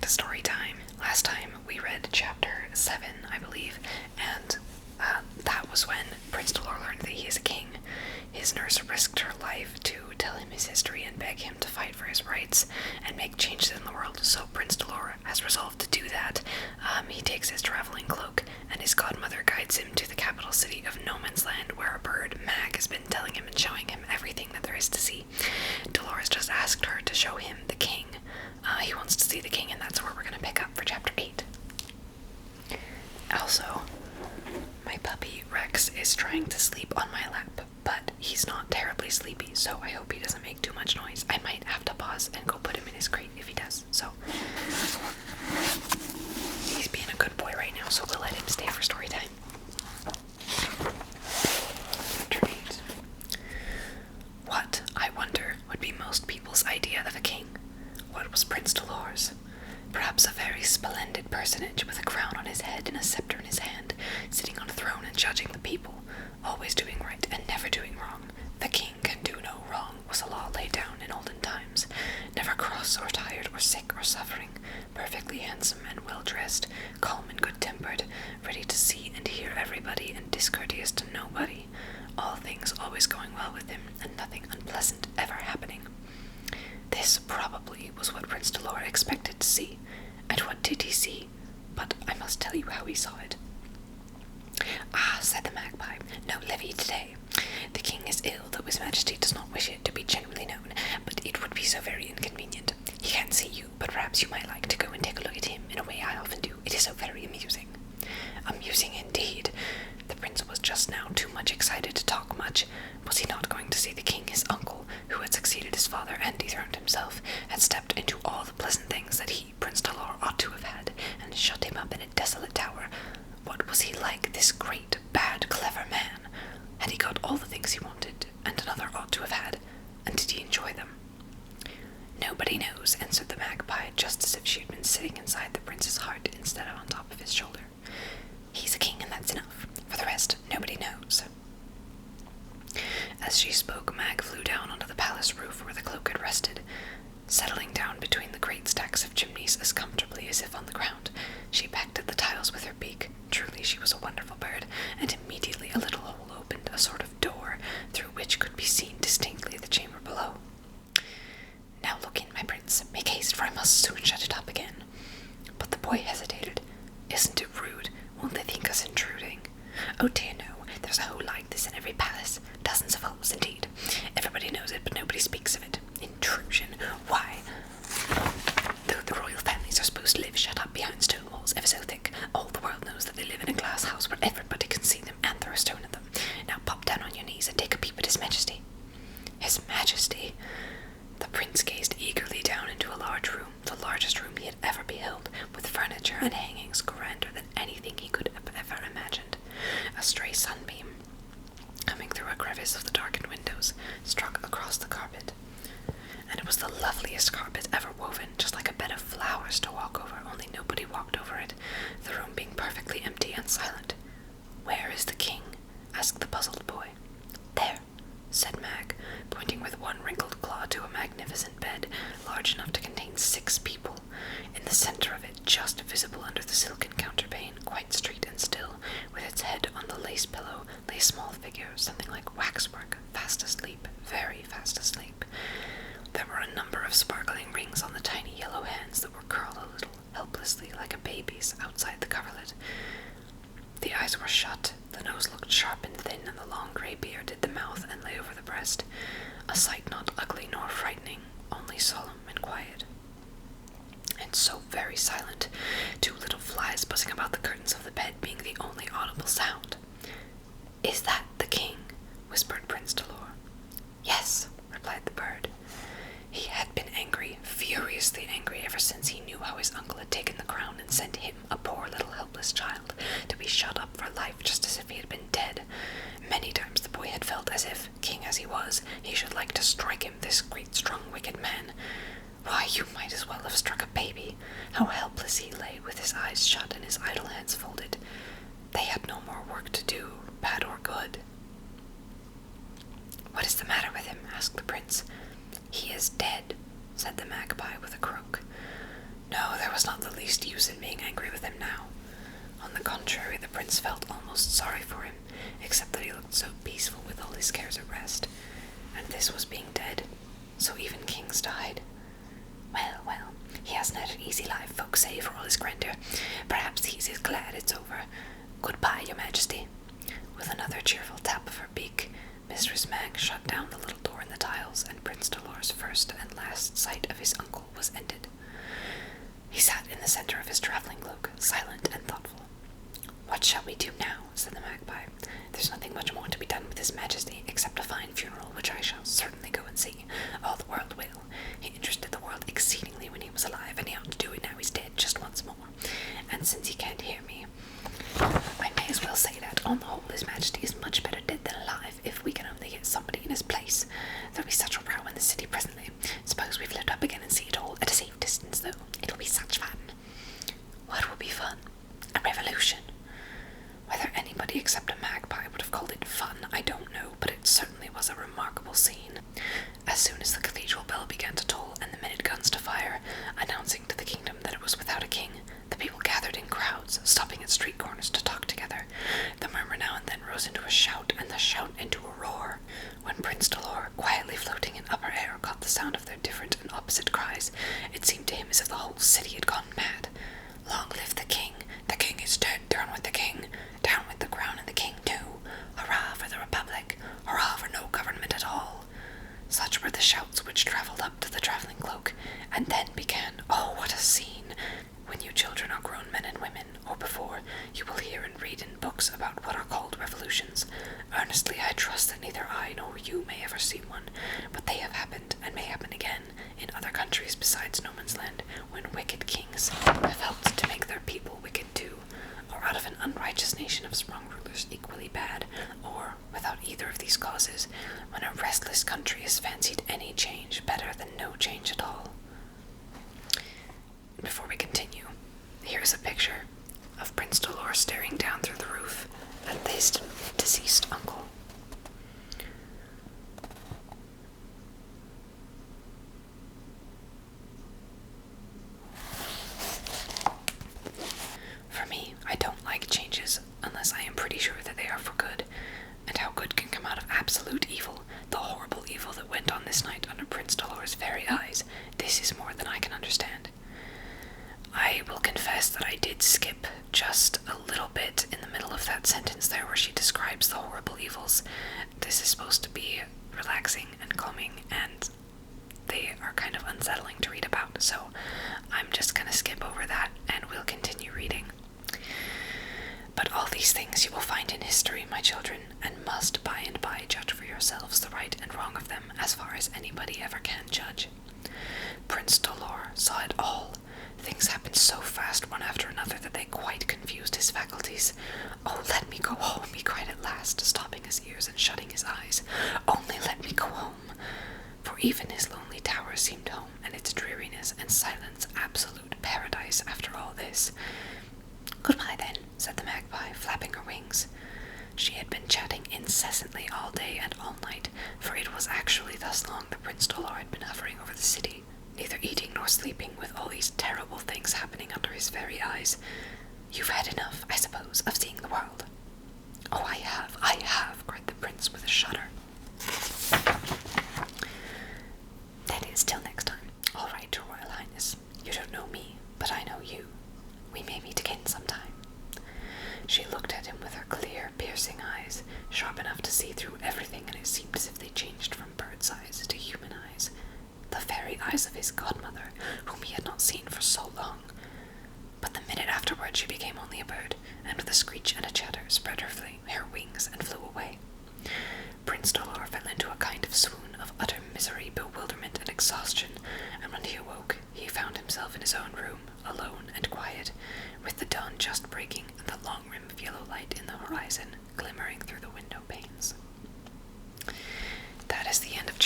to Storytime. Last time we read chapter 7, I believe, and that was when Prince Dolor learned that he is a king. His nurse risked her life to tell him his history and beg him to fight for his rights and make changes in the world, so Prince Dolor has resolved to do that. He takes his traveling cloak, and his godmother guides him to the capital city of No Man's Land, where a bird, Mag, has been telling him and showing him everything that there is to see. Dolor has just asked her to show him the king. He wants to see the king, and that's where we're going to pick up for chapter 8. Also, my puppy Rex is trying to sleep on my lap, but he's not terribly sleepy, so I hope he doesn't make too much noise. I might have to pause and go put him in his crate if he does, so he's being a good boy right now, so we'll let him stay for story time. Chapter 8. What, I wonder, would be most people's idea of a king? What was Prince Dolor's? Perhaps a very splendid personage with a crown on his head and a scepter in his hand, sitting on a throne and judging the people, always doing right and never doing wrong. The king can do no wrong was a law laid down in olden times, never cross or tired or sick or suffering, perfectly handsome and well-dressed, calm and good-tempered, ready to see and hear everybody and discourteous to nobody, all things always going well with him and nothing unpleasant ever happening. This probably was what Prince Dolor expected to see, and what did he see? But I must tell you how he saw it. Ah, said the magpie, no levee today. The king is ill, though his majesty does not wish it to be generally known, but it would be so very inconvenient. He can't see you, but perhaps you might like to go and take a look at him in a way I often do. It is so very amusing. Amusing indeed. The prince was just now too much excited to talk much. Was he not going to see the king, his uncle, who had succeeded his father and dethroned himself, had stepped into all the pleasant things that he, Prince Dolor, ought to have had, and shut him up in a desolate tower? What was he like, this great, bad, clever man? Had he got all the things he wanted, and another ought to have had, and did he enjoy them? Nobody knows, answered the magpie, just as if she had been sitting inside the prince's heart instead of on top of his shoulder. He's a king, and that's enough. For the rest, nobody knows. As she spoke, Mag flew down onto the palace roof where the cloak had rested. Settling down between the great stacks of chimneys as comfortably as if on the ground, she pecked at the tiles with her beak. Truly she was a wonderful bird, and immediately a little hole opened, a sort of door, through which could be seen distinctly the chamber below. Now look in, my prince. Make haste, for I must soon shut it up again. But the boy hesitated. Isn't it rude? Won't they think us intruding? Oh dear no, there's a hole like this in every palace. Dozens of holes, indeed. Everybody knows it, but nobody speaks of it. Intrusion? Why? Though the royal families are supposed to live shut up behind stone walls ever so thick, all the world knows that they live in a glass house where everybody can see them and throw a stone at them. Now pop down on your knees and take a peep at His Majesty. His Majesty? The prince gazed eagerly down into a large room, the largest room he had ever beheld, with furniture and hangings grander than anything he could have ever imagined. A stray sunbeam, coming through a crevice of the darkened windows, struck across the carpet. And it was the loveliest carpet ever woven, just like a bed of flowers to walk over, only nobody walked over it, the room being perfectly empty and silent. Where is the king? Asked the puzzled boy. There, said Mag, pointing with one wrinkled claw to a magnificent bed, large enough to contain 6 people. In the center of it, just visible under the silken counterpane, quite straight and still, with its head on the lace pillow, lay a small figure, something like waxwork, fast asleep, very fast asleep. There were a number of sparkling rings on the tiny yellow hands that were curled a little, helplessly, like a baby's, outside the coverlet. The eyes were shut, the nose looked sharp and thin, and the long grey beard did the mouth and lay over the breast. A sight not ugly nor frightening, only solemn and quiet. And so very silent, 2 little flies buzzing about the curtains of the bed being the only audible sound. Is that the king? Whispered Prince Dolor. Yes, replied the bird. He had been angry, furiously angry, ever since he knew how his uncle had taken the crown and sent him, a poor little helpless child, to be shut up for life just as if he had been dead. Many times the boy had felt as if, king as he was, he should like to strike him, this great strong wicked man. Why, you might as well have struck a baby. How helpless he lay, with his eyes shut and his idle hands folded. They had no more work to do, bad or good. What is the matter with him? Asked the prince. He is dead, said the magpie with a croak. No, there was not the least use in being angry with him now. On the contrary, the prince felt almost sorry for him, except that he looked so peaceful with all his cares at rest. And this was being dead, so even kings died. Well, well, he hasn't had an easy life, folks say, for all his grandeur. Perhaps he's as glad it's over. Goodbye, your majesty. With another cheerful tap of her beak, Mistress Mag shut down the little door in the tiles, and Prince Dolor's first and last sight of his uncle was ended. He sat in the center of his traveling cloak, silent and thoughtful. What shall we do now? Said the magpie. There's nothing much more to be done with his majesty, except a fine funeral, which I shall certainly go and see. All the world will. He interested the world exceedingly when he was alive, and he ought to do it now he's dead just once more. And since he can't hear me, I may as well say that, on the whole, his majesty is much better dead than alive, if we can only get somebody in his place. There'll be such a row in the city presently. Suppose we float up again and see it all, at a safe distance, though. It'll be such fun. What will be fun? A revolution. Whether anybody except a magpie would have called it fun, I don't know, but it certainly was a remarkable scene. As soon as the cathedral bell began to toll and the minute guns to fire, announcing to the kingdom that it was without a king, the people gathered in crowds, stopping at street corners to talk together. The murmur now and then rose into a shout, and the shout into a roar. When Prince Dolor, quietly floating in upper air, caught the sound of their different and opposite cries, it seemed to him as if the whole city had gone mad. Long live the king! The king is dead! Down with the king! Down with the crown and the king too! Hurrah for the republic! Hurrah for no government at all! Such were the shouts which travelled up to the travelling cloak, and then began, oh, what a scene! When you children are grown men and women, or before, you will hear and read in books about what are called revolutions. Earnestly I trust that neither I nor you may ever see one, but they have happened, and may happen again, in other countries besides No Man's Land, when wicked kings have helped to make their people wicked too, or out of an unrighteous nation of strong rulers equally bad, or, without either of these causes, when a restless country has fancied any change better than no change at all. Before we continue, here is a picture of Prince Dolor staring down through the roof at his deceased uncle. For me, I don't like changes unless I am pretty sure that they are for good, and how good can come out of absolute evil, the horrible evil that went on this night under Prince Dolor's very eyes, this is more than I can understand. I will confess that I did skip just a little bit in the middle of that sentence there where she describes the horrible evils. This is supposed to be relaxing and calming, and they are kind of unsettling to read about, so I'm just going to skip over that and we'll continue reading. But all these things you will find in history, my children, and must by and by judge for yourselves the right and wrong of them as far as anybody ever can judge. Prince Dolor saw it all. Things happened so fast one after another that they quite confused his faculties. Oh, let me go home, he cried at last, stopping his ears and shutting his eyes. Only let me go home. For even his lonely tower seemed home, and its dreariness and silence absolute paradise after all this. Goodbye, then, said the magpie, flapping her wings. She had been chatting incessantly all day and all night, for it was actually thus long that Prince Dolor had been hovering over the city, neither eating nor sleeping, with all these terrible things happening under his very eyes. You've had enough, I suppose, of seeing the world. Oh, I have, cried the prince with a shudder. That is, till next time. All right, Your Royal Highness. You don't know me, but I know you. We may meet again sometime. She looked at him with her clear, piercing eyes, sharp enough to see through everything, and it seemed as if they changed from bird's eyes to human eyes, the very eyes of his godmother, whom he had not seen for so long. But the minute afterward she became only a bird, and with a screech and a chatter spread her wings and flew away. Prince Dolor fell into a kind of swoon of utter misery, bewilderment, and exhaustion, and when he awoke, he found himself in his own room, alone and quiet, with the dawn just breaking and the long rim of yellow light in the horizon glimmering through the window panes. That is the end of